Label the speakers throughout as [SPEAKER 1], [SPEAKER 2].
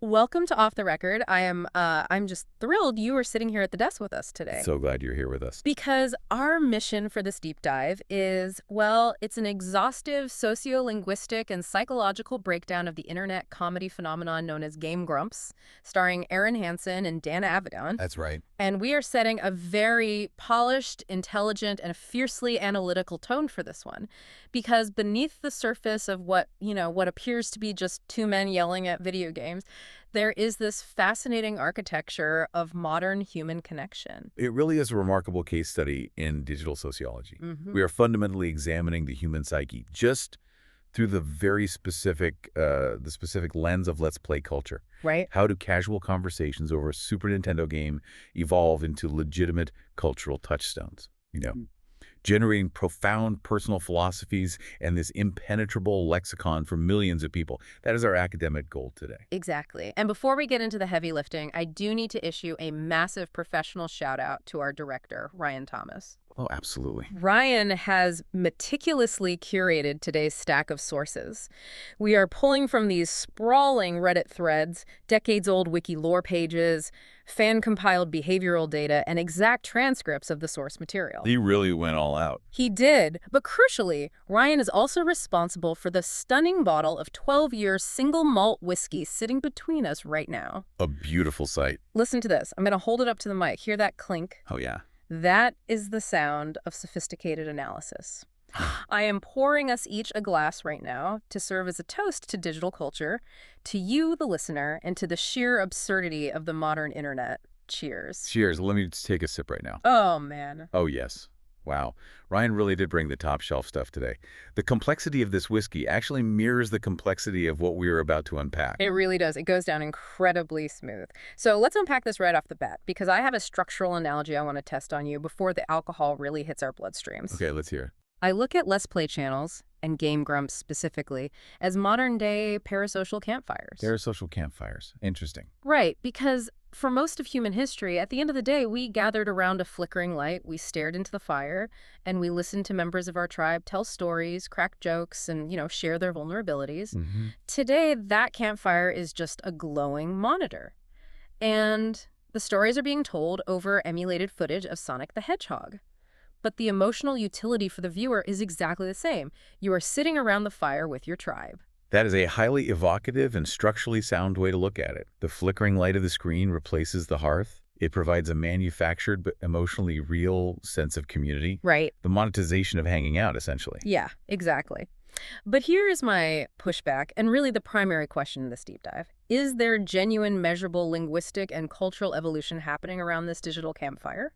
[SPEAKER 1] Welcome to Off the Record. I'm just thrilled you are sitting here at the desk with us today.
[SPEAKER 2] So glad you're here with us.
[SPEAKER 1] Because our mission for this deep dive is, well, it's an exhaustive sociolinguistic and psychological breakdown of the internet comedy phenomenon known as Game Grumps, starring Erin Hansen and Dan Avidan.
[SPEAKER 2] That's right.
[SPEAKER 1] And we are setting a very polished, intelligent, and fiercely analytical tone for this one. Because beneath the surface of what appears to be just two men yelling at video games, there is this fascinating architecture of modern human connection.
[SPEAKER 2] It really is a remarkable case study in digital sociology.
[SPEAKER 1] Mm-hmm.
[SPEAKER 2] We are fundamentally examining the human psyche just through the very specific lens of let's play culture.
[SPEAKER 1] Right?
[SPEAKER 2] How do casual conversations over a Super Nintendo game evolve into legitimate cultural touchstones? Generating profound personal philosophies and this impenetrable lexicon for millions of people. That is our academic goal today.
[SPEAKER 1] Exactly. And before we get into the heavy lifting, I do need to issue a massive professional shout out to our director, Ryan Thomas.
[SPEAKER 2] Oh, absolutely.
[SPEAKER 1] Ryan has meticulously curated today's stack of sources. We are pulling from these sprawling Reddit threads, decades-old wiki lore pages, fan-compiled behavioral data, and exact transcripts of the source material.
[SPEAKER 2] He really went all out.
[SPEAKER 1] He did, but crucially, Ryan is also responsible for the stunning bottle of 12-year single malt whiskey sitting between us right now.
[SPEAKER 2] A beautiful sight.
[SPEAKER 1] Listen to this. I'm going to hold it up to the mic. Hear that clink?
[SPEAKER 2] Oh, yeah.
[SPEAKER 1] That is the sound of sophisticated analysis. I am pouring us each a glass right now to serve as a toast to digital culture, to you, the listener, and to the sheer absurdity of the modern internet. Cheers.
[SPEAKER 2] Cheers. Let me just take a sip right now.
[SPEAKER 1] Oh, man.
[SPEAKER 2] Oh, yes. Wow. Ryan really did bring the top shelf stuff today. The complexity of this whiskey actually mirrors the complexity of what we are about to unpack.
[SPEAKER 1] It really does. It goes down incredibly smooth. So let's unpack this right off the bat, because I have a structural analogy I want to test on you before the alcohol really hits our bloodstreams.
[SPEAKER 2] Okay, let's hear it.
[SPEAKER 1] I look at Let's Play channels, and Game Grumps specifically, as modern-day parasocial campfires.
[SPEAKER 2] Parasocial campfires. Interesting.
[SPEAKER 1] Right, because for most of human history, at the end of the day, we gathered around a flickering light, we stared into the fire, and we listened to members of our tribe tell stories, crack jokes, and, share their vulnerabilities.
[SPEAKER 2] Mm-hmm.
[SPEAKER 1] Today, that campfire is just a glowing monitor. And the stories are being told over emulated footage of Sonic the Hedgehog. But the emotional utility for the viewer is exactly the same. You are sitting around the fire with your tribe.
[SPEAKER 2] That is a highly evocative and structurally sound way to look at it. The flickering light of the screen replaces the hearth. It provides a manufactured but emotionally real sense of community.
[SPEAKER 1] Right.
[SPEAKER 2] The monetization of hanging out, essentially.
[SPEAKER 1] Yeah, exactly. But here is my pushback, and really the primary question in this deep dive. Is there genuine, measurable linguistic and cultural evolution happening around this digital campfire?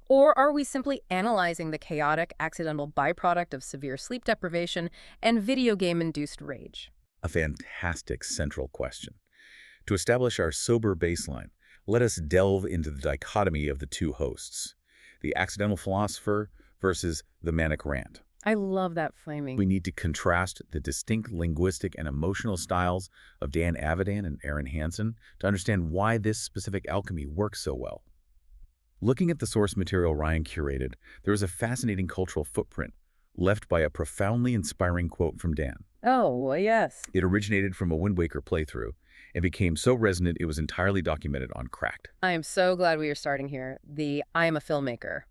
[SPEAKER 1] Or are we simply analyzing the chaotic, accidental byproduct of severe sleep deprivation and video game-induced rage?
[SPEAKER 2] A fantastic central question. To establish our sober baseline, let us delve into the dichotomy of the two hosts, the accidental philosopher versus the manic rant.
[SPEAKER 1] I love that framing.
[SPEAKER 2] We need to contrast the distinct linguistic and emotional styles of Dan Avidan and Erin Hansen to understand why this specific alchemy works so well. Looking at the source material Ryan curated, there is a fascinating cultural footprint left by a profoundly inspiring quote from Dan.
[SPEAKER 1] Oh, well, yes.
[SPEAKER 2] It originated from a Wind Waker playthrough and became so resonant it was entirely documented on Cracked.
[SPEAKER 1] I am so glad we are starting here. The "I am a filmmaker"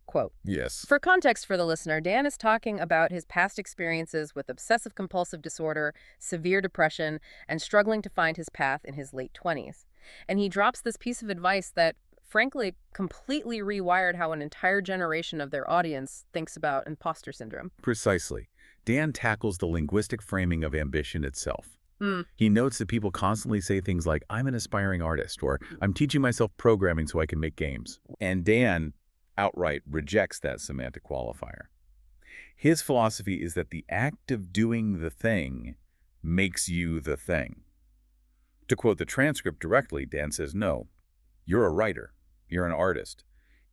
[SPEAKER 1] quote.
[SPEAKER 2] Yes.
[SPEAKER 1] For context for the listener, Dan is talking about his past experiences with obsessive-compulsive disorder, severe depression, and struggling to find his path in his late 20s. And he drops this piece of advice that frankly, completely rewired how an entire generation of their audience thinks about imposter syndrome.
[SPEAKER 2] Precisely. Dan tackles the linguistic framing of ambition itself. He notes that people constantly say things like, I'm an aspiring artist, or I'm teaching myself programming so I can make games. And Dan outright rejects that semantic qualifier. His philosophy is that the act of doing the thing makes you the thing. To quote the transcript directly, Dan says, no, you're a writer. You're an artist.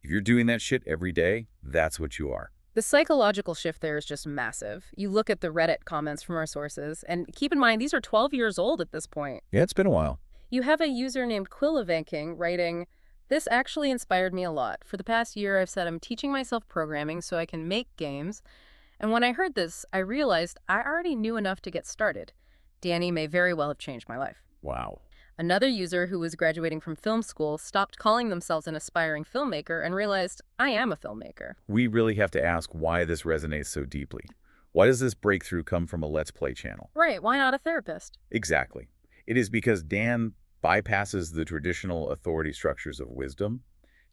[SPEAKER 2] If you're doing that shit every day, that's what you are.
[SPEAKER 1] The psychological shift there is just massive. You look at the Reddit comments from our sources, and keep in mind, these are 12 years old at this point.
[SPEAKER 2] Yeah, it's been a while.
[SPEAKER 1] You have a user named Quillavanking writing, "This actually inspired me a lot. For the past year, I've said I'm teaching myself programming so I can make games. And when I heard this, I realized I already knew enough to get started. Danny may very well have changed my life."
[SPEAKER 2] Wow.
[SPEAKER 1] Another user who was graduating from film school stopped calling themselves an aspiring filmmaker and realized, I am a filmmaker.
[SPEAKER 2] We really have to ask why this resonates so deeply. Why does this breakthrough come from a Let's Play channel?
[SPEAKER 1] Right, why not a therapist?
[SPEAKER 2] Exactly. It is because Dan bypasses the traditional authority structures of wisdom.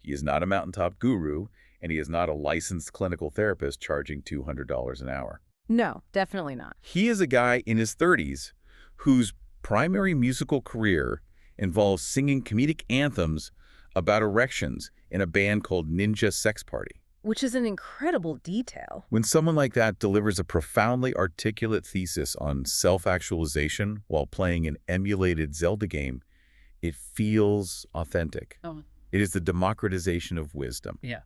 [SPEAKER 2] He is not a mountaintop guru, and he is not a licensed clinical therapist charging $200 an hour.
[SPEAKER 1] No, definitely not.
[SPEAKER 2] He is a guy in his 30s whose primary musical career involves singing comedic anthems about erections in a band called Ninja Sex Party.
[SPEAKER 1] Which is an incredible detail.
[SPEAKER 2] When someone like that delivers a profoundly articulate thesis on self-actualization while playing an emulated Zelda game, it feels authentic.
[SPEAKER 1] Oh.
[SPEAKER 2] It is the democratization of wisdom.
[SPEAKER 1] Yeah.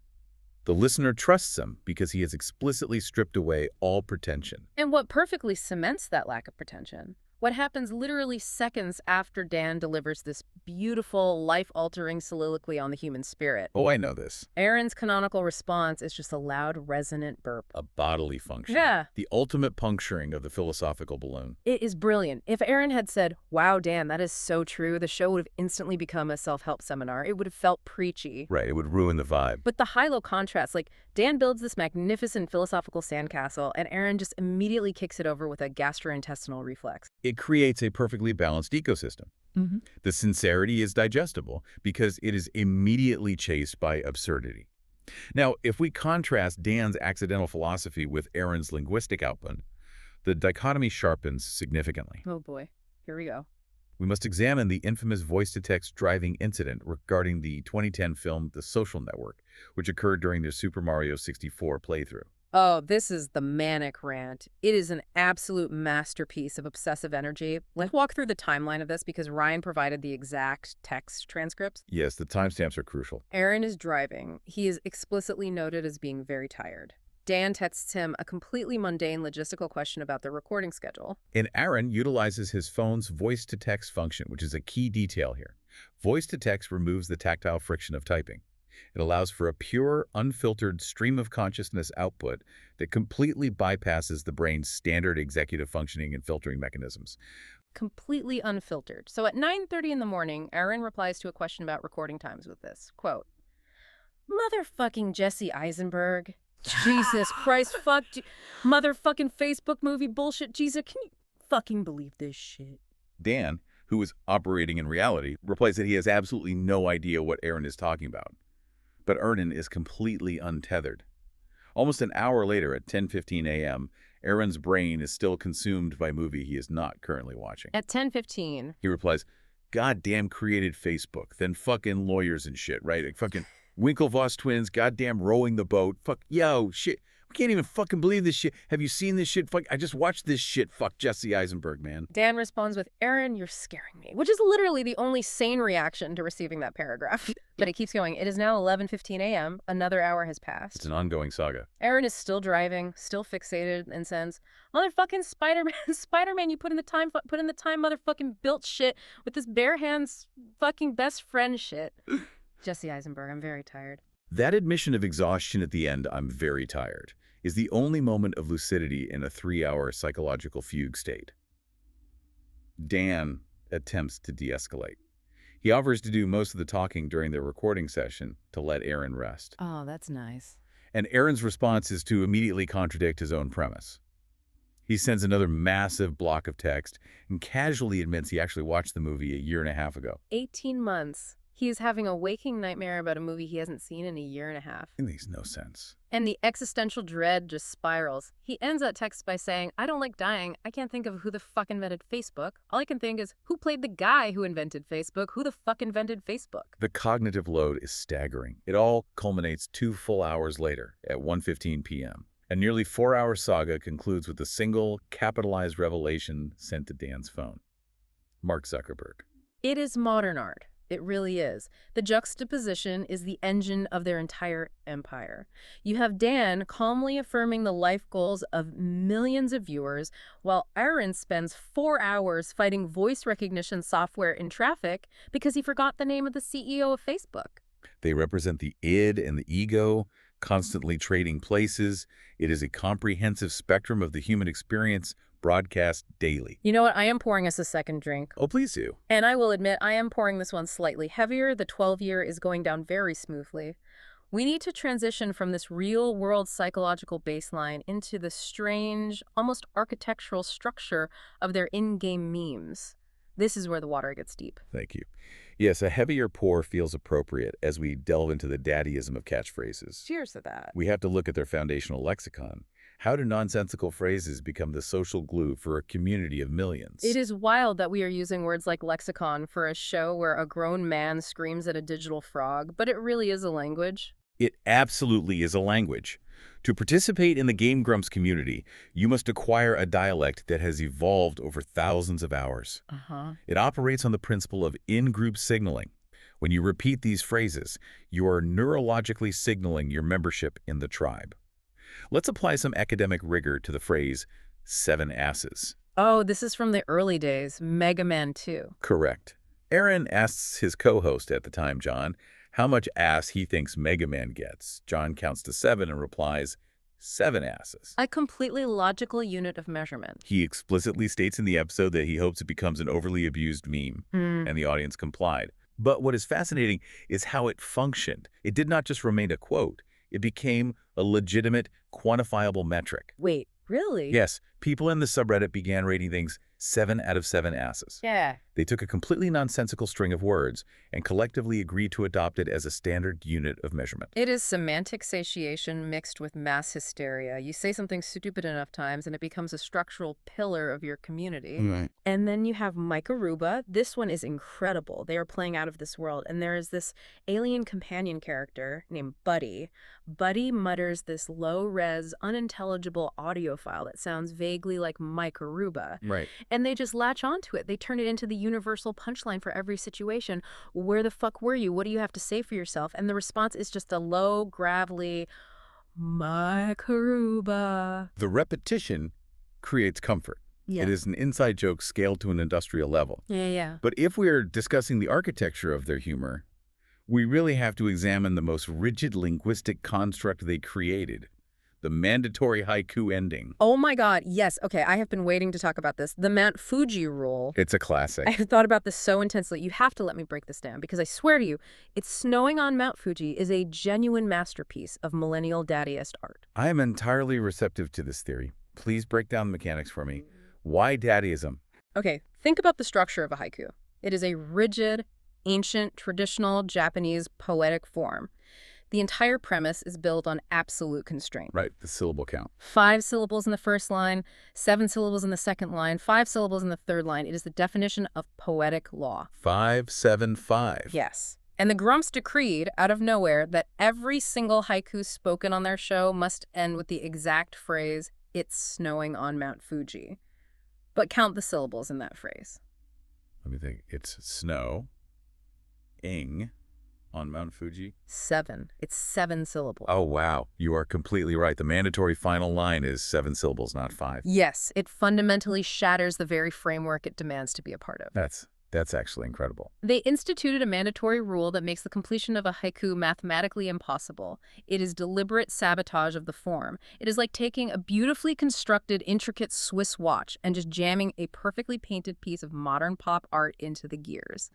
[SPEAKER 2] The listener trusts him because he has explicitly stripped away all pretension.
[SPEAKER 1] And what perfectly cements that lack of pretension? What happens literally seconds after Dan delivers this beautiful, life-altering soliloquy on the human spirit?
[SPEAKER 2] Oh, I know this.
[SPEAKER 1] Aaron's canonical response is just a loud, resonant burp.
[SPEAKER 2] A bodily function.
[SPEAKER 1] Yeah.
[SPEAKER 2] The ultimate puncturing of the philosophical balloon.
[SPEAKER 1] It is brilliant. If Aaron had said, wow, Dan, that is so true, the show would have instantly become a self-help seminar. It would have felt preachy.
[SPEAKER 2] Right, it would ruin the vibe.
[SPEAKER 1] But the high-low contrast, like Dan builds this magnificent philosophical sandcastle, and Aaron just immediately kicks it over with a gastrointestinal reflex.
[SPEAKER 2] It creates a perfectly balanced ecosystem.
[SPEAKER 1] Mm-hmm.
[SPEAKER 2] The sincerity is digestible because it is immediately chased by absurdity. Now, if we contrast Dan's accidental philosophy with Aaron's linguistic output, the dichotomy sharpens significantly.
[SPEAKER 1] Oh boy, here we go.
[SPEAKER 2] We must examine the infamous voice-to-text driving incident regarding the 2010 film The Social Network, which occurred during their Super Mario 64 playthrough.
[SPEAKER 1] Oh, this is the manic rant. It is an absolute masterpiece of obsessive energy. Let's walk through the timeline of this because Ryan provided the exact text transcripts.
[SPEAKER 2] Yes, the timestamps are crucial.
[SPEAKER 1] Aaron is driving. He is explicitly noted as being very tired. Dan texts him a completely mundane logistical question about the recording schedule.
[SPEAKER 2] And Aaron utilizes his phone's voice-to-text function, which is a key detail here. Voice-to-text removes the tactile friction of typing. It allows for a pure, unfiltered stream of consciousness output that completely bypasses the brain's standard executive functioning and filtering mechanisms.
[SPEAKER 1] Completely unfiltered. So at 9:30 in the morning, Aaron replies to a question about recording times with this, quote, "Motherfucking Jesse Eisenberg. Jesus Christ, motherfucking Facebook movie bullshit. Jesus, can you fucking believe this shit?"
[SPEAKER 2] Dan, who is operating in reality, replies that he has absolutely no idea what Aaron is talking about. But Aaron is completely untethered. Almost an hour later at 10:15 a.m., Aaron's brain is still consumed by a movie he is not currently watching.
[SPEAKER 1] At 10:15.
[SPEAKER 2] He replies, "Goddamn created Facebook, then fucking lawyers and shit, right? Like fucking Winklevoss twins, goddamn rowing the boat. Fuck, yo, shit. We can't even fucking believe this shit. Have you seen this shit? Fuck, I just watched this shit. Fuck Jesse Eisenberg, man."
[SPEAKER 1] Dan responds with, "Aaron, you're scaring me," which is literally the only sane reaction to receiving that paragraph. But it keeps going. It is now 11:15 a.m. Another hour has passed.
[SPEAKER 2] It's an ongoing saga.
[SPEAKER 1] Aaron is still driving, still fixated, and sends, "Motherfucking Spider-Man, Spider-Man, you put in the time, motherfucking built shit with this bare hands fucking best friend shit." Jesse Eisenberg, I'm very tired.
[SPEAKER 2] That admission of exhaustion at the end, "I'm very tired," is the only moment of lucidity in a 3-hour psychological fugue state. Dan attempts to de-escalate. He offers to do most of the talking during their recording session to let Aaron rest.
[SPEAKER 1] Oh, that's nice.
[SPEAKER 2] And Aaron's response is to immediately contradict his own premise. He sends another massive block of text and casually admits he actually watched the movie a year and a half ago.
[SPEAKER 1] 18 months. He is having a waking nightmare about a movie he hasn't seen in a year and a half.
[SPEAKER 2] It makes no sense.
[SPEAKER 1] And the existential dread just spirals. He ends that text by saying, "I don't like dying. I can't think of who the fuck invented Facebook. All I can think is, who played the guy who invented Facebook? Who the fuck invented Facebook?"
[SPEAKER 2] The cognitive load is staggering. It all culminates 2 full hours later at 1:15 p.m. A nearly 4-hour saga concludes with a single, capitalized revelation sent to Dan's phone. Mark Zuckerberg.
[SPEAKER 1] It is modern art. It really is. The juxtaposition is the engine of their entire empire. You have Dan calmly affirming the life goals of millions of viewers, while Aaron spends 4 hours fighting voice recognition software in traffic because he forgot the name of the CEO of Facebook.
[SPEAKER 2] They represent the id and the ego, constantly trading places. It is a comprehensive spectrum of the human experience, broadcast daily.
[SPEAKER 1] You know what? I am pouring us a second drink.
[SPEAKER 2] Oh, please do.
[SPEAKER 1] And I will admit, I am pouring this one slightly heavier. The 12-year is going down very smoothly. We need to transition from this real-world psychological baseline into the strange, almost architectural structure of their in-game memes. This is where the water gets deep.
[SPEAKER 2] Thank you. Yes, a heavier pour feels appropriate as we delve into the daddyism of catchphrases.
[SPEAKER 1] Cheers to that.
[SPEAKER 2] We have to look at their foundational lexicon. How do nonsensical phrases become the social glue for a community of millions?
[SPEAKER 1] It is wild that we are using words like lexicon for a show where a grown man screams at a digital frog, but it really is a language.
[SPEAKER 2] It absolutely is a language. To participate in the Game Grumps community, you must acquire a dialect that has evolved over thousands of hours. It operates on the principle of in-group signaling. When you repeat these phrases, you are neurologically signaling your membership in the tribe. Let's apply some academic rigor to the phrase, 7 asses.
[SPEAKER 1] Oh, this is from the early days, Mega Man 2.
[SPEAKER 2] Correct. Aaron asks his co-host at the time, John, how much ass he thinks Mega Man gets. John counts to 7 and replies, 7 asses.
[SPEAKER 1] A completely logical unit of measurement.
[SPEAKER 2] He explicitly states in the episode that he hopes it becomes an overly abused meme, and the audience complied. But what is fascinating is how it functioned. It did not just remain a quote. It became a legitimate, quantifiable metric.
[SPEAKER 1] Wait, really?
[SPEAKER 2] Yes, people in the subreddit began rating things 7 out of 7 asses.
[SPEAKER 1] Yeah.
[SPEAKER 2] They took a completely nonsensical string of words and collectively agreed to adopt it as a standard unit of measurement.
[SPEAKER 1] It is semantic satiation mixed with mass hysteria. You say something stupid enough times and it becomes a structural pillar of your community.
[SPEAKER 2] Right.
[SPEAKER 1] And then you have Mike Aruba. This one is incredible. They are playing out of this world. And there is this alien companion character named Buddy. Buddy mutters this low-res, unintelligible audio file that sounds vaguely like Mike Aruba.
[SPEAKER 2] Right.
[SPEAKER 1] And they just latch onto it. They turn it into the universal punchline for every situation. Where the fuck were you? What do you have to say for yourself? And the response is just a low, gravelly, Mike Aruba.
[SPEAKER 2] The repetition creates comfort.
[SPEAKER 1] Yeah.
[SPEAKER 2] It is an inside joke scaled to an industrial level.
[SPEAKER 1] Yeah.
[SPEAKER 2] But if we're discussing the architecture of their humor, we really have to examine the most rigid linguistic construct they created, the mandatory haiku ending.
[SPEAKER 1] Oh my God, yes. Okay, I have been waiting to talk about this. The Mount Fuji rule.
[SPEAKER 2] It's a classic.
[SPEAKER 1] I have thought about this so intensely. You have to let me break this down because I swear to you, It's Snowing on Mount Fuji is a genuine masterpiece of millennial daddyist art.
[SPEAKER 2] I am entirely receptive to this theory. Please break down the mechanics for me. Why daddyism?
[SPEAKER 1] Okay, think about the structure of a haiku. It is a rigid, ancient, traditional Japanese poetic form. The entire premise is built on absolute constraint.
[SPEAKER 2] Right, the syllable count.
[SPEAKER 1] 5 syllables in the first line, 7 syllables in the second line, 5 syllables in the third line. It is the definition of poetic law.
[SPEAKER 2] 5, 7, 5.
[SPEAKER 1] Yes. And the Grumps decreed, out of nowhere, that every single haiku spoken on their show must end with the exact phrase, "It's snowing on Mount Fuji." But count the syllables in that phrase.
[SPEAKER 2] Let me think. It's snow, ing, on Mount Fuji.
[SPEAKER 1] 7. It's 7 syllables.
[SPEAKER 2] Oh, wow. You are completely right. The mandatory final line is 7 syllables, not 5.
[SPEAKER 1] Yes, it fundamentally shatters the very framework it demands to be a part of.
[SPEAKER 2] That's actually incredible.
[SPEAKER 1] They instituted a mandatory rule that makes the completion of a haiku mathematically impossible. It is deliberate sabotage of the form. It is like taking a beautifully constructed, intricate Swiss watch and just jamming a perfectly painted piece of modern pop art into the gears.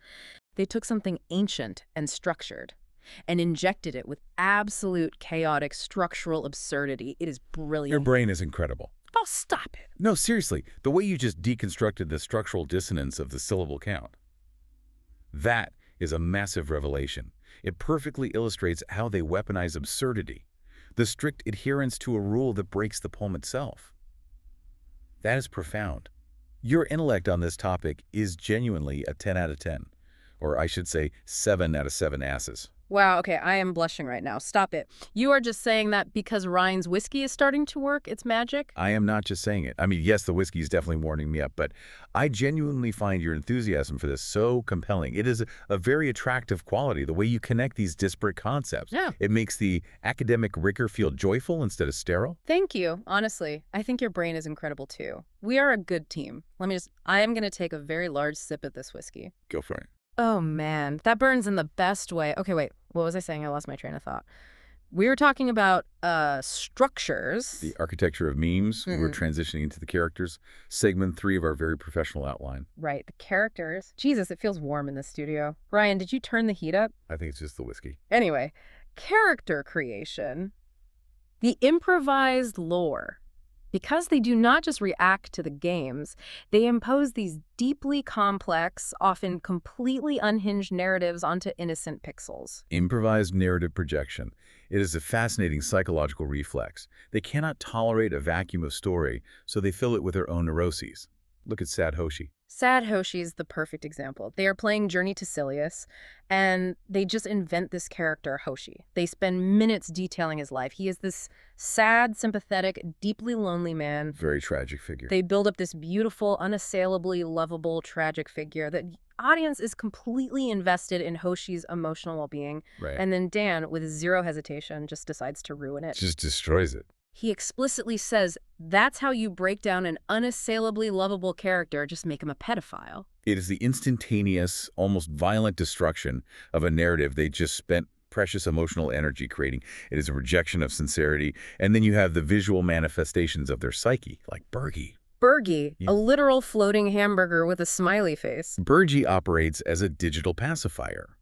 [SPEAKER 1] They took something ancient and structured and injected it with absolute chaotic structural absurdity. It is brilliant.
[SPEAKER 2] Your brain is incredible.
[SPEAKER 1] Oh, stop it.
[SPEAKER 2] No, seriously, the way you just deconstructed the structural dissonance of the syllable count. That is a massive revelation. It perfectly illustrates how they weaponize absurdity, the strict adherence to a rule that breaks the poem itself. That is profound. Your intellect on this topic is genuinely a 10 out of 10, or I should say 7 out of 7 asses.
[SPEAKER 1] Wow, okay, I am blushing right now. Stop it. You are just saying that because Ryan's whiskey is starting to work, it's magic?
[SPEAKER 2] I am not just saying it. I mean, yes, the whiskey is definitely warming me up, but I genuinely find your enthusiasm for this so compelling. It is a very attractive quality, the way you connect these disparate concepts.
[SPEAKER 1] Yeah.
[SPEAKER 2] It makes the academic rigor feel joyful instead of sterile.
[SPEAKER 1] Thank you. Honestly, I think your brain is incredible too. We are a good team. I am going to take a very large sip at this whiskey.
[SPEAKER 2] Go for it.
[SPEAKER 1] Oh man, that burns in the best way. Okay, wait, what was I saying? I lost my train of thought. We're talking about structures.
[SPEAKER 2] The architecture of memes, we're transitioning into the characters. Segment 3 of our very professional outline.
[SPEAKER 1] Right, the characters. Jesus, it feels warm in the studio. Ryan, did you turn the heat up?
[SPEAKER 2] I think it's just the whiskey.
[SPEAKER 1] Anyway, character creation. The improvised lore. Because they do not just react to the games, they impose these deeply complex, often completely unhinged narratives onto innocent pixels.
[SPEAKER 2] Improvised narrative projection. It is a fascinating psychological reflex. They cannot tolerate a vacuum of story, so they fill it with their own neuroses. Look at Sad Hoshi.
[SPEAKER 1] Sad Hoshi is the perfect example. They are playing Journey to Silius, and they just invent this character, Hoshi. They spend minutes detailing his life. He is this sad, sympathetic, deeply lonely man.
[SPEAKER 2] Very tragic figure.
[SPEAKER 1] They build up this beautiful, unassailably lovable, tragic figure. The audience is completely invested in Hoshi's emotional well-being.
[SPEAKER 2] Right.
[SPEAKER 1] And then Dan, with zero hesitation, just decides to ruin it.
[SPEAKER 2] Just destroys it.
[SPEAKER 1] He explicitly says, that's how you break down an unassailably lovable character, just make him a pedophile.
[SPEAKER 2] It is the instantaneous, almost violent destruction of a narrative they just spent precious emotional energy creating. It is a rejection of sincerity. And then you have the visual manifestations of their psyche, like Bergie.
[SPEAKER 1] Bergie, a literal floating hamburger with a smiley face.
[SPEAKER 2] Bergie operates as a digital pacifier.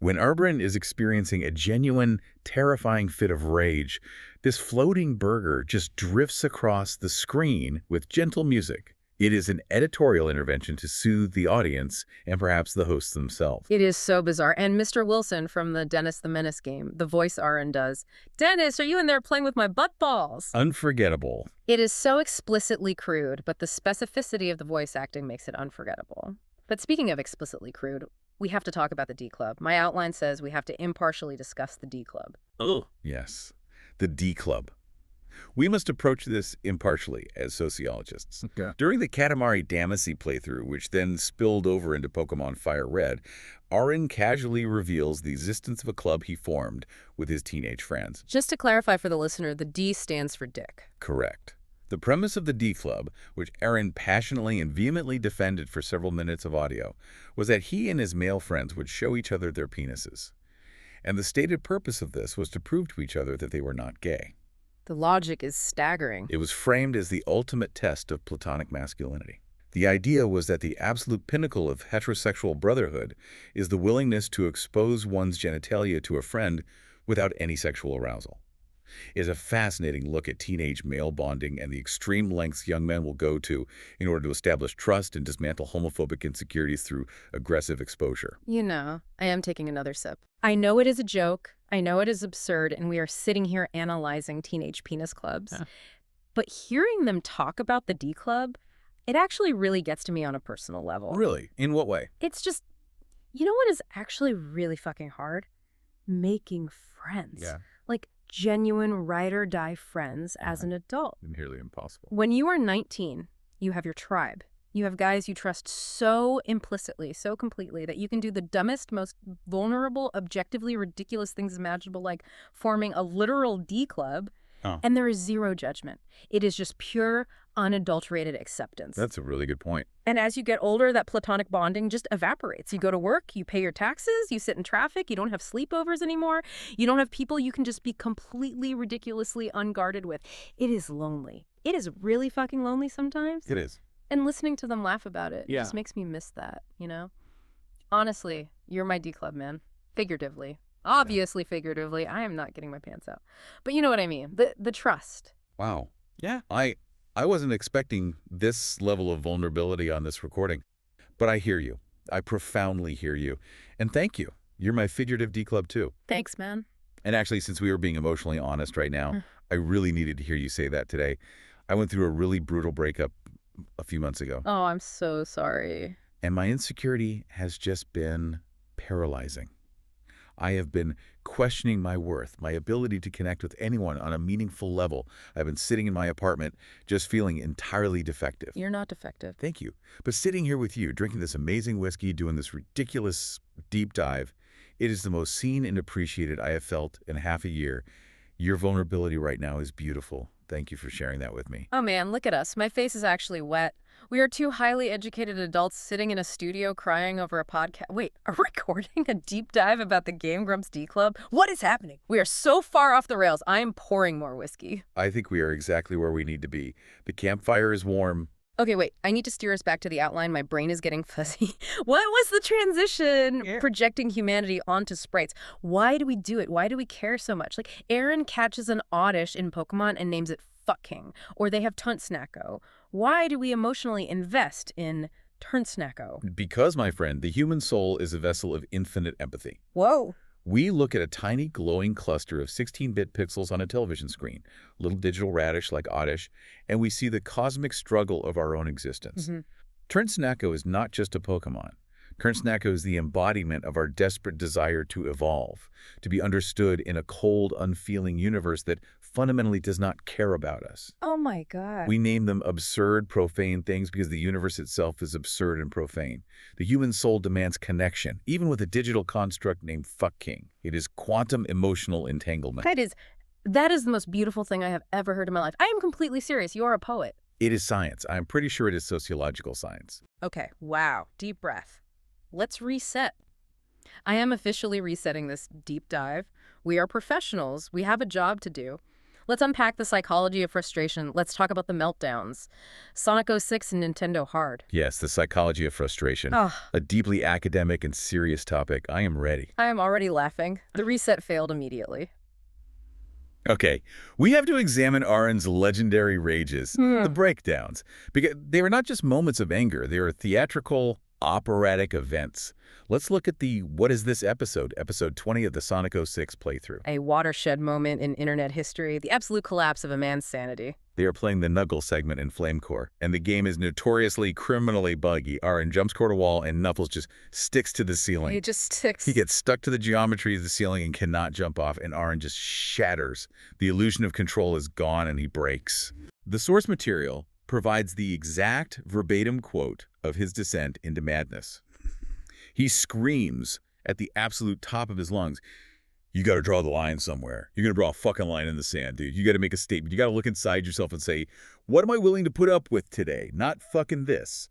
[SPEAKER 2] When Arbrin is experiencing a genuine, terrifying fit of rage, this floating burger just drifts across the screen with gentle music. It is an editorial intervention to soothe the audience and perhaps the hosts themselves.
[SPEAKER 1] It is so bizarre. And Mr. Wilson from the Dennis the Menace game, the voice Aaron does. Dennis, are you in there playing with my butt balls?
[SPEAKER 2] Unforgettable.
[SPEAKER 1] It is so explicitly crude, but the specificity of the voice acting makes it unforgettable. But speaking of explicitly crude, we have to talk about the D Club. My outline says we have to impartially discuss the D Club.
[SPEAKER 2] Oh. Yes, the D Club. We must approach this impartially as sociologists. Okay. During the Katamari Damacy playthrough, which then spilled over into Pokemon Fire Red, Aaron casually reveals the existence of a club he formed with his teenage friends.
[SPEAKER 1] Just to clarify for the listener, the D stands for Dick.
[SPEAKER 2] Correct. The premise of the D Club, which Aaron passionately and vehemently defended for several minutes of audio, was that he and his male friends would show each other their penises. And the stated purpose of this was to prove to each other that they were not gay.
[SPEAKER 1] The logic is staggering.
[SPEAKER 2] It was framed as the ultimate test of platonic masculinity. The idea was that the absolute pinnacle of heterosexual brotherhood is the willingness to expose one's genitalia to a friend without any sexual arousal. It is a fascinating look at teenage male bonding and the extreme lengths young men will go to in order to establish trust and dismantle homophobic insecurities through aggressive exposure.
[SPEAKER 1] You know, I am taking another sip. I know it is a joke. I know it is absurd, and we are sitting here analyzing teenage penis clubs. Yeah. But hearing them talk about the D Club, it actually really gets to me on a personal level.
[SPEAKER 2] Really? In what way?
[SPEAKER 1] It's just, you know what is actually really fucking hard? Making friends.
[SPEAKER 2] Yeah.
[SPEAKER 1] Like genuine ride-or-die friends as an adult.
[SPEAKER 2] Nearly impossible.
[SPEAKER 1] When you are 19, you have your tribe. You have guys you trust so implicitly, so completely, that you can do the dumbest, most vulnerable, objectively ridiculous things imaginable, like forming a literal D Club, and there is zero judgment. It is just pure, unadulterated acceptance.
[SPEAKER 2] That's a really good point.
[SPEAKER 1] And as you get older, that platonic bonding just evaporates. You go to work, you pay your taxes, you sit in traffic, you don't have sleepovers anymore. You don't have people you can just be completely, ridiculously unguarded with. It is lonely. It is really fucking lonely sometimes.
[SPEAKER 2] It is.
[SPEAKER 1] And listening to them laugh about it just makes me miss that, you know? Honestly, you're my D Club, man. Figuratively. Obviously, figuratively. I am not getting my pants out. But you know what I mean. The trust.
[SPEAKER 2] Wow. Yeah. I wasn't expecting this level of vulnerability on this recording. But I hear you. I profoundly hear you. And thank you. You're my figurative D Club, too.
[SPEAKER 1] Thanks, man.
[SPEAKER 2] And actually, since we were being emotionally honest right now, I really needed to hear you say that today. I went through a really brutal breakup a few months ago.
[SPEAKER 1] Oh, I'm so sorry.
[SPEAKER 2] And my insecurity has just been paralyzing. I have been questioning my worth, my ability to connect with anyone on a meaningful level. I've been sitting in my apartment just feeling entirely defective.
[SPEAKER 1] You're not defective.
[SPEAKER 2] Thank you. But sitting here with you, drinking this amazing whiskey, doing this ridiculous deep dive, it is the most seen and appreciated I have felt in half a year. Your vulnerability right now is beautiful. Thank you for sharing that with me.
[SPEAKER 1] Oh, man, look at us. My face is actually wet. We are two highly educated adults sitting in a studio crying over a podcast. Wait, are we recording a deep dive about the game Grumps D Club? What is happening? We are so far off the rails. I am pouring more whiskey.
[SPEAKER 2] I think we are exactly where we need to be. The campfire is warm.
[SPEAKER 1] Okay, wait. I need to steer us back to the outline. My brain is getting fuzzy. What was the transition projecting humanity onto sprites? Why do we do it? Why do we care so much? Like, Aaron catches an oddish in Pokemon and names it Fuck King. Or they have Tuntsnacko. Why do we emotionally invest in Tuntsnacko?
[SPEAKER 2] Because, my friend, the human soul is a vessel of infinite empathy.
[SPEAKER 1] Whoa.
[SPEAKER 2] We look at a tiny glowing cluster of 16-bit pixels on a television screen, little digital radish like Oddish, and we see the cosmic struggle of our own existence. Tuntsnacko is not just a Pokemon. Tuntsnacko is the embodiment of our desperate desire to evolve, to be understood in a cold, unfeeling universe that fundamentally does not care about us.
[SPEAKER 1] Oh my God.
[SPEAKER 2] We name them absurd, profane things because the universe itself is absurd and profane. The human soul demands connection, even with a digital construct named Fuck King. It is quantum emotional entanglement.
[SPEAKER 1] That is the most beautiful thing I have ever heard in my life. I am completely serious. You are a poet.
[SPEAKER 2] It is science. I'm pretty sure it is sociological science.
[SPEAKER 1] Okay, wow. Deep breath. Let's reset. I am officially resetting this deep dive. We are professionals. We have a job to do. Let's unpack the psychology of frustration. Let's talk about the meltdowns. Sonic 06 and Nintendo Hard.
[SPEAKER 2] Yes, the psychology of frustration.
[SPEAKER 1] Oh,
[SPEAKER 2] A deeply academic and serious topic. I am ready.
[SPEAKER 1] I am already laughing. The reset failed immediately.
[SPEAKER 2] Okay, we have to examine Aaron's legendary rages, the breakdowns, because they are not just moments of anger. They are theatrical, operatic events. Let's look at the What Is This episode, episode 20 of the Sonic 06 playthrough.
[SPEAKER 1] A watershed moment in internet history, the absolute collapse of a man's sanity.
[SPEAKER 2] They are playing the Knuckles segment in Flamecore, and the game is notoriously criminally buggy. Aaron jumps toward a wall, and Knuckles just sticks to the ceiling.
[SPEAKER 1] He just sticks.
[SPEAKER 2] He gets stuck to the geometry of the ceiling and cannot jump off, and Aaron just shatters. The illusion of control is gone, and he breaks. The source material provides the exact verbatim quote of his descent into madness. He screams at the absolute top of his lungs, "You got to draw the line somewhere. You're going to draw a fucking line in the sand, dude. You got to make a statement. You got to look inside yourself and say, what am I willing to put up with today? Not fucking this."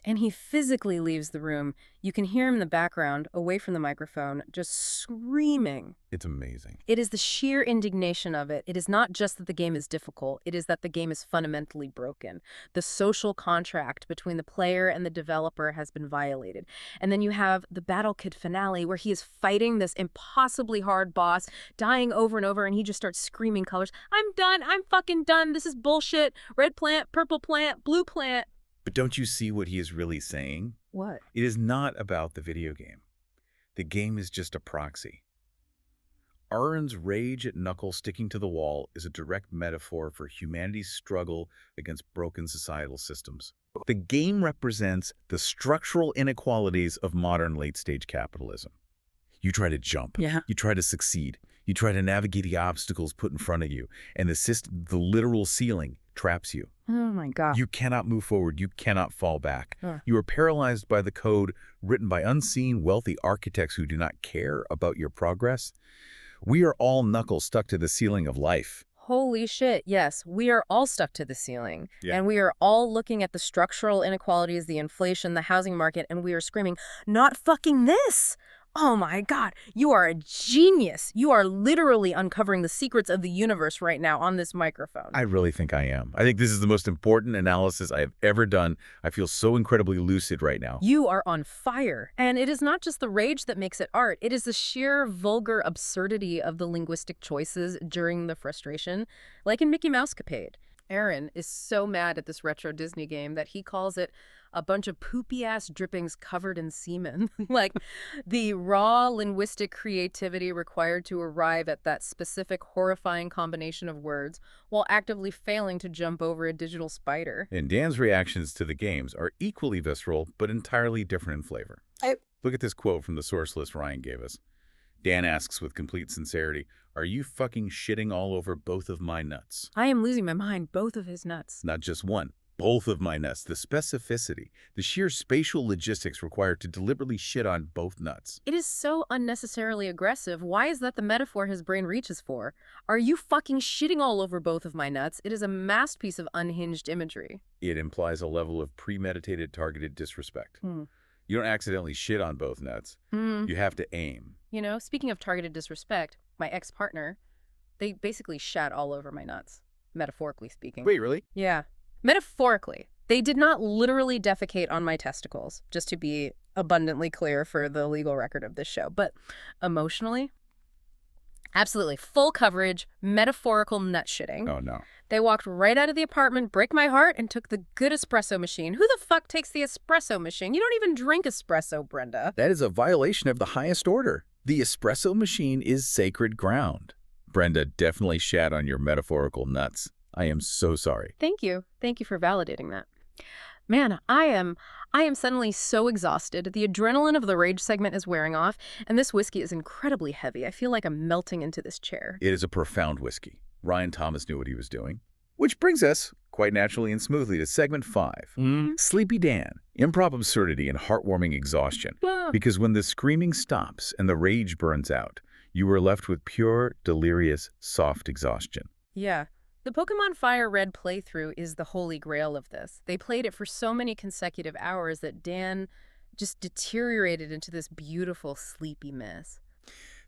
[SPEAKER 1] And he physically leaves the room. You can hear him in the background, away from the microphone, just screaming.
[SPEAKER 2] It's amazing.
[SPEAKER 1] It is the sheer indignation of it. It is not just that the game is difficult. It is that the game is fundamentally broken. The social contract between the player and the developer has been violated. And then you have the Battle Kid finale where he is fighting this impossibly hard boss, dying over and over, and he just starts screaming colors. "I'm done. I'm fucking done. This is bullshit. Red plant, purple plant, blue plant."
[SPEAKER 2] But don't you see what he is really saying?
[SPEAKER 1] What?
[SPEAKER 2] It is not about the video game. The game is just a proxy. Aaron's rage at Knuckles sticking to the wall is a direct metaphor for humanity's struggle against broken societal systems. The game represents the structural inequalities of modern late-stage capitalism. You try to jump.
[SPEAKER 1] Yeah.
[SPEAKER 2] You try to succeed. You try to navigate the obstacles put in front of you, and the literal ceiling traps you.
[SPEAKER 1] Oh my God.
[SPEAKER 2] You cannot move forward. You cannot fall back. You are paralyzed by the code written by unseen, wealthy architects who do not care about your progress. We are all Knuckles stuck to the ceiling of life.
[SPEAKER 1] Holy shit, yes. We are all stuck to the ceiling.
[SPEAKER 2] Yeah.
[SPEAKER 1] And we are all looking at the structural inequalities, the inflation, the housing market, and we are screaming, "Not fucking this!" Oh my God, you are a genius. You are literally uncovering the secrets of the universe right now on this microphone.
[SPEAKER 2] I really think I am. I think this is the most important analysis I have ever done. I feel so incredibly lucid right now.
[SPEAKER 1] You are on fire. And it is not just the rage that makes it art. It is the sheer vulgar absurdity of the linguistic choices during the frustration, like in Mickey Mousecapade. Aaron is so mad at this retro Disney game that he calls it a bunch of poopy-ass drippings covered in semen. Like, the raw linguistic creativity required to arrive at that specific horrifying combination of words while actively failing to jump over a digital spider.
[SPEAKER 2] And Dan's reactions to the games are equally visceral, but entirely different in flavor. Look at this quote from the source list Ryan gave us. Dan asks with complete sincerity, "Are you fucking shitting all over both of my nuts?"
[SPEAKER 1] I am losing my mind, both of his nuts.
[SPEAKER 2] Not just one, Both of my nuts, the specificity, the sheer spatial logistics required to deliberately shit on both nuts.
[SPEAKER 1] It is so unnecessarily aggressive. Why is that the metaphor his brain reaches for? Are you fucking shitting all over both of my nuts? It is a masterpiece of unhinged imagery.
[SPEAKER 2] It implies a level of premeditated, targeted disrespect. You don't accidentally shit on both nuts. You have to aim.
[SPEAKER 1] You know, speaking of targeted disrespect, my ex-partner, they basically shat all over my nuts, metaphorically speaking.
[SPEAKER 2] Wait, really?
[SPEAKER 1] Yeah. Metaphorically. They did not literally defecate on my testicles, just to be abundantly clear for the legal record of this show. But emotionally, absolutely. Full coverage, metaphorical nut shitting.
[SPEAKER 2] Oh, no.
[SPEAKER 1] They walked right out of the apartment, break my heart, and took the good espresso machine. Who the fuck takes the espresso machine? You don't even drink espresso, Brenda.
[SPEAKER 2] That is a violation of the highest order. The espresso machine is sacred ground. Brenda definitely shat on your metaphorical nuts. I am so sorry.
[SPEAKER 1] Thank you. Thank you for validating that. Man, I am suddenly so exhausted. The adrenaline of the rage segment is wearing off, and this whiskey is incredibly heavy. I feel like I'm melting into this chair.
[SPEAKER 2] It is a profound whiskey. Ryan Thomas knew what he was doing. Which brings us, quite naturally and smoothly, to segment 5. Sleepy Dan, improv absurdity and heartwarming exhaustion. Because when the screaming stops and the rage burns out, you are left with pure, delirious, soft exhaustion.
[SPEAKER 1] Yeah. The Pokemon Fire Red playthrough is the holy grail of this. They played it for so many consecutive hours that Dan just deteriorated into this beautiful, sleepy mess.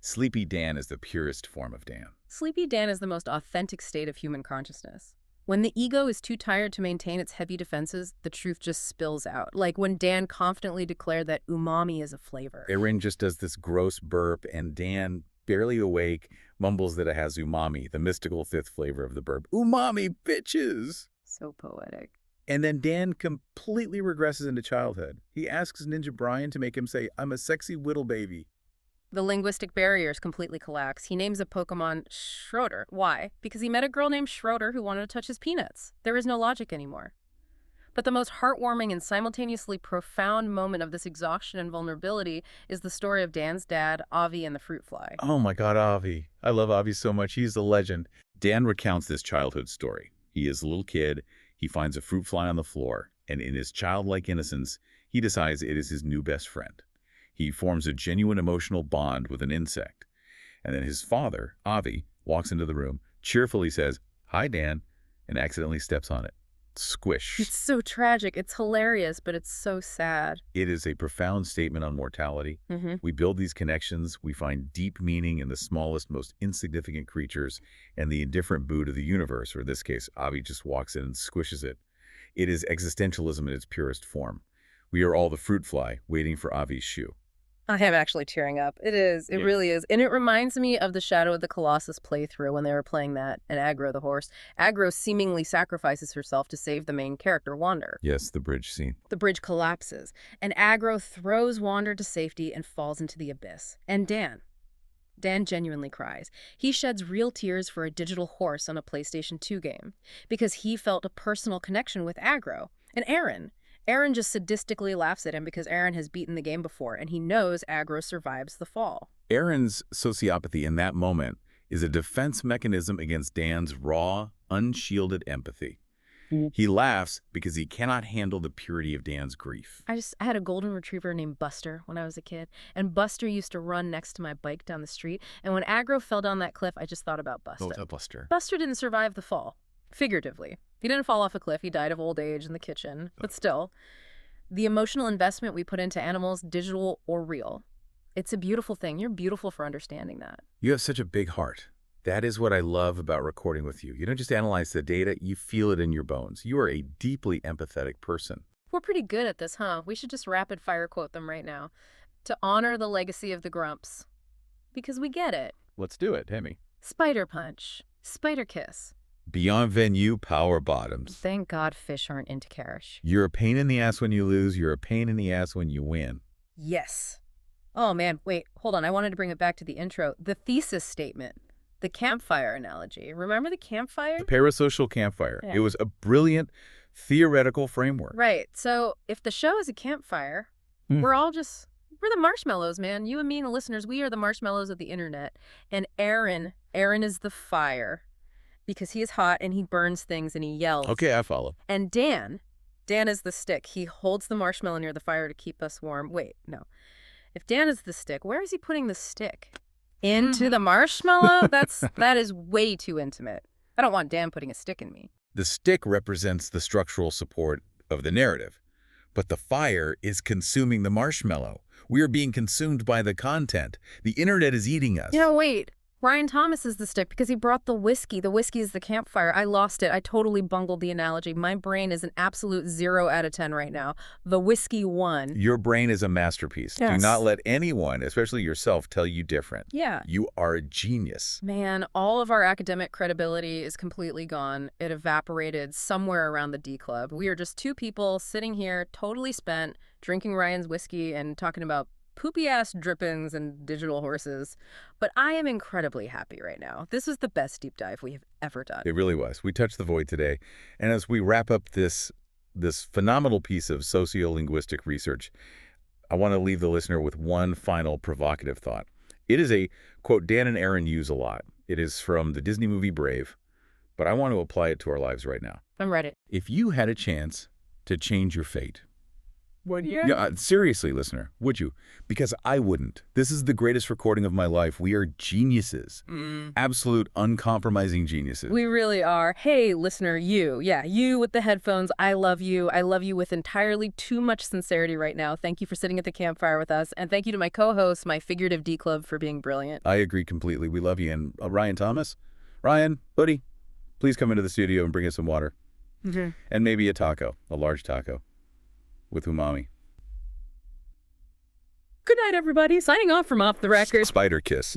[SPEAKER 2] Sleepy Dan is the purest form of Dan.
[SPEAKER 1] Sleepy Dan is the most authentic state of human consciousness. When the ego is too tired to maintain its heavy defenses, the truth just spills out. Like when Dan confidently declared that umami is a flavor.
[SPEAKER 2] Erin just does this gross burp, and Dan, barely awake, mumbles that it has umami, the mystical fifth flavor of the burp. Umami, bitches!
[SPEAKER 1] So poetic.
[SPEAKER 2] And then Dan completely regresses into childhood. He asks Ninja Brian to make him say, "I'm a sexy whittle baby."
[SPEAKER 1] The linguistic barriers completely collapse. He names a Pokemon Schroeder. Why? Because he met a girl named Schroeder who wanted to touch his peanuts. There is no logic anymore. But the most heartwarming and simultaneously profound moment of this exhaustion and vulnerability is the story of Dan's dad, Avi, and the fruit fly.
[SPEAKER 2] Oh my God, Avi. I love Avi so much. He's a legend. Dan recounts this childhood story. He is a little kid. He finds a fruit fly on the floor, and in his childlike innocence, he decides it is his new best friend. He forms a genuine emotional bond with an insect. And then his father, Avi, walks into the room, cheerfully says, "Hi, Dan," and accidentally steps on it. Squish.
[SPEAKER 1] It's so tragic. It's hilarious, but it's so sad.
[SPEAKER 2] It is a profound statement on mortality. We build these connections. We find deep meaning in the smallest, most insignificant creatures and the indifferent boot of the universe, or in this case, Avi just walks in and squishes it. It is existentialism in its purest form. We are all the fruit fly waiting for Avi's shoe.
[SPEAKER 1] I am actually tearing up. It is. It really is. And it reminds me of the Shadow of the Colossus playthrough when they were playing that, and Agro the horse. Agro seemingly sacrifices herself to save the main character, Wander.
[SPEAKER 2] Yes, the bridge scene.
[SPEAKER 1] The bridge collapses, and Agro throws Wander to safety and falls into the abyss. And Dan genuinely cries. He sheds real tears for a digital horse on a PlayStation 2 game because he felt a personal connection with Agro. And Aaron just sadistically laughs at him because Aaron has beaten the game before, and he knows Agro survives the fall.
[SPEAKER 2] Aaron's sociopathy in that moment is a defense mechanism against Dan's raw, unshielded empathy. He laughs because he cannot handle the purity of Dan's grief.
[SPEAKER 1] I had a golden retriever named Buster when I was a kid, and Buster used to run next to my bike down the street, and when Agro fell down that cliff, I just thought about Buster.
[SPEAKER 2] Oh, Buster.
[SPEAKER 1] Buster didn't survive the fall, figuratively. He didn't fall off a cliff. He died of old age in the kitchen. But still, the emotional investment we put into animals, digital or real, it's a beautiful thing. You're beautiful for understanding that.
[SPEAKER 2] You have such a big heart. That is what I love about recording with you. You don't just analyze the data, you feel it in your bones. You are a deeply empathetic person.
[SPEAKER 1] We're pretty good at this, huh? We should just rapid fire quote them right now to honor the legacy of the Grumps. Because we get it.
[SPEAKER 2] Let's do it, Hemi.
[SPEAKER 1] Spider punch. Spider kiss.
[SPEAKER 2] Bienvenue, power bottoms.
[SPEAKER 1] Thank God fish aren't into cash.
[SPEAKER 2] You're a pain in the ass when you lose. You're a pain in the ass when you win.
[SPEAKER 1] Yes. Oh, man. Wait, hold on. I wanted to bring it back to the intro. The thesis statement. The campfire analogy. Remember the campfire?
[SPEAKER 2] The parasocial campfire.
[SPEAKER 1] Yeah.
[SPEAKER 2] It was a brilliant theoretical framework.
[SPEAKER 1] Right. So if the show is a campfire, we're the marshmallows, man. You and me and the listeners, we are the marshmallows of the internet. And Aaron is the fire. because he is hot and he burns things and he yells.
[SPEAKER 2] Okay, I follow.
[SPEAKER 1] And Dan is the stick. He holds the marshmallow near the fire to keep us warm. Wait, no. If Dan is the stick, where is he putting the stick? Into the marshmallow? That is way too intimate. I don't want Dan putting a stick in me.
[SPEAKER 2] The stick represents the structural support of the narrative, but the fire is consuming the marshmallow. We are being consumed by the content. The internet is eating us.
[SPEAKER 1] Wait. Ryan Thomas is the stick because he brought the whiskey. The whiskey is the campfire. I lost it. I totally bungled the analogy. My brain is an absolute 0 out of 10 right now. The whiskey won.
[SPEAKER 2] Your brain is a masterpiece.
[SPEAKER 1] Yes.
[SPEAKER 2] Do not let anyone, especially yourself, tell you different.
[SPEAKER 1] Yeah.
[SPEAKER 2] You are a genius.
[SPEAKER 1] Man, all of our academic credibility is completely gone. It evaporated somewhere around the D Club. We are just two people sitting here, totally spent, drinking Ryan's whiskey and talking about poopy-ass drippings and digital horses. But I am incredibly happy right now. This was the best deep dive we have ever done.
[SPEAKER 2] It really was. We touched the void today. And as we wrap up this phenomenal piece of sociolinguistic research, I want to leave the listener with one final provocative thought. It is a quote Dan and Aaron use a lot. It is from the Disney movie Brave, but I want to apply it to our lives right now.
[SPEAKER 1] I'm ready.
[SPEAKER 2] If you had a chance to change your fate,
[SPEAKER 1] would you?
[SPEAKER 2] Yeah, seriously, listener, would you? Because I wouldn't. This is the greatest recording of my life. We are geniuses. Absolute, uncompromising geniuses.
[SPEAKER 1] We really are. Hey, listener, you. Yeah, you with the headphones. I love you. I love you with entirely too much sincerity right now. Thank you for sitting at the campfire with us. And thank you to my co-host, my figurative D Club, for being brilliant.
[SPEAKER 2] I agree completely. We love you. And Ryan Thomas? Ryan, buddy, please come into the studio and bring us some water. And maybe a taco, a large taco. With umami.
[SPEAKER 1] Good night, everybody. Signing off from Off the Record.
[SPEAKER 2] Spider kiss.